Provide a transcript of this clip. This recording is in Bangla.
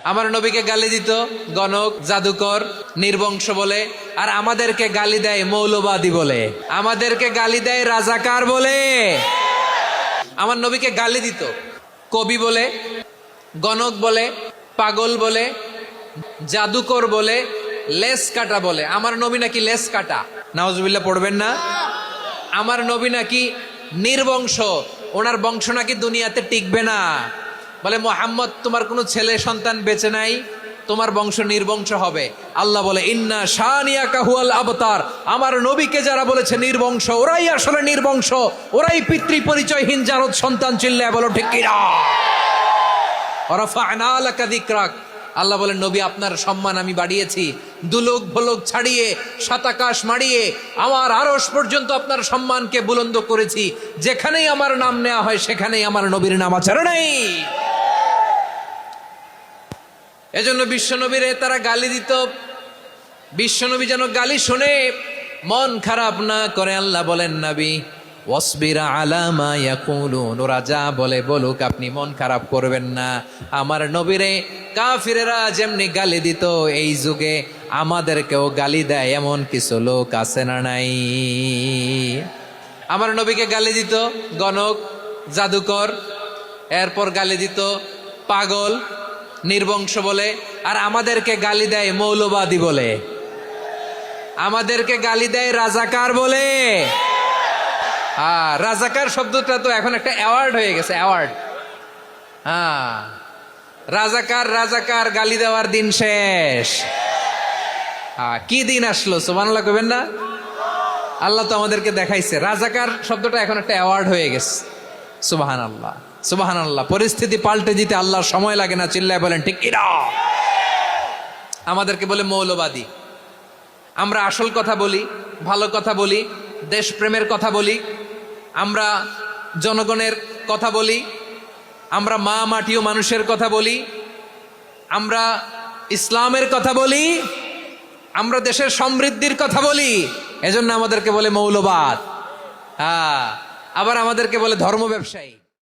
আমার নবীকে গালি দিত গণক, জাদুকর, নির্বংশ বলে, আর আমাদেরকে গালি দেয় মৌলবাদী বলে, আমাদেরকে গালি দেয় রাজাকার বলে। আমার নবীকে গালি দিত কবি বলে, গণক বলে, পাগল বলে, জাদুকর বলে, লেস কাটা বলে। আমার নবী নাকি লেস কাটা, নাউজুবিল্লাহ পড়বেন না। আমার নবী নাকি নির্বংশ, ওনার বংশ নাকি দুনিয়াতে টিকবে না। বলে মোহাম্মদ, তোমার কোনো ছেলে সন্তান বেঁচে নাই, তোমার বংশ নির্বংশ হবে। আল্লাহ বলে ইন্না শানিয়াকা হুয়াল আবতার। আমার নবীকে যারা বলেছে নির্বংশ, ওরাই আসলে নির্বংশ, ওরাই পিতৃ পরিচয়হীন জারদ সন্তান। চিল্লায় বলো ঠিক কিনা। ওয়ারাফা'না লাকা যিকরাক। আল্লাহ বলেন নবী, আপনার সম্মান আমি বাড়িয়েছি, দুলোক ভোলোক ছাড়িয়ে, সাতাকাশ মাড়িয়ে আমার আরশ পর্যন্ত আপনার সম্মানকে বুলন্দ করেছি। যেখানেই আমার নাম নেওয়া হয় সেখানেই আমার নবীর নাম আছে নাই। এজন্য বিশ্বনবীরে তারা গালি দিত। বিশ্বনবী যেন গালি শুনে মন খারাপ না করে আল্লাহ বলেন নবী ওয়াসবিরা আলা মা ইয়াকুলুন, ওরা যা বলে বলুক, আপনি মন খারাপ করবেন না। আমার নবীরে কাফিরেরা যেমনি গালি দিত, এই যুগে আমাদেরকেও গালি দেয় এমন কিছু লোক আছে না নাই? আমার নবীকে গালি দিত গণক, জাদুকর, এরপর গালি দিত পাগল, নির্বংশ বলে, আর আমাদেরকে গালি দেয় মৌলবাদী বলে, আমাদেরকে গালি দেয় রাজাকার বলে। রাজাকার শব্দটা তো এখন একটা অ্যাওয়ার্ড হয়ে গেছে, অ্যাওয়ার্ড। রাজাকার রাজাকার গালি দেওয়ার দিন শেষ। কি দিন আসলো, সুবহানাল্লাহ কইবেন না? আল্লাহ তো আমাদেরকে দেখাইছে। রাজাকার শব্দটা এখন একটা অ্যাওয়ার্ড হয়ে গেছে। সুবহানাল্লাহ, সুবহানাল্লাহ। পরিস্থিতি পাল্টে দিতে আল্লাহর সময় লাগে না। চিল্লায় বলেন ঠিক কিনা। আমাদেরকে বলে মৌলবাদী। আমরা আসল কথা বলি, ভালো কথা বলি, দেশপ্রেমের কথা বলি, আমরা জনগণের কথা বলি, আমরা মা মাটি ও মানুষের কথা বলি, আমরা ইসলামের কথা বলি, আমরা দেশের সমৃদ্ধির কথা বলি। এজন্য আমাদেরকে বলে মৌলবাদ। আবার আমাদেরকে বলে ধর্ম ব্যবসায়ী।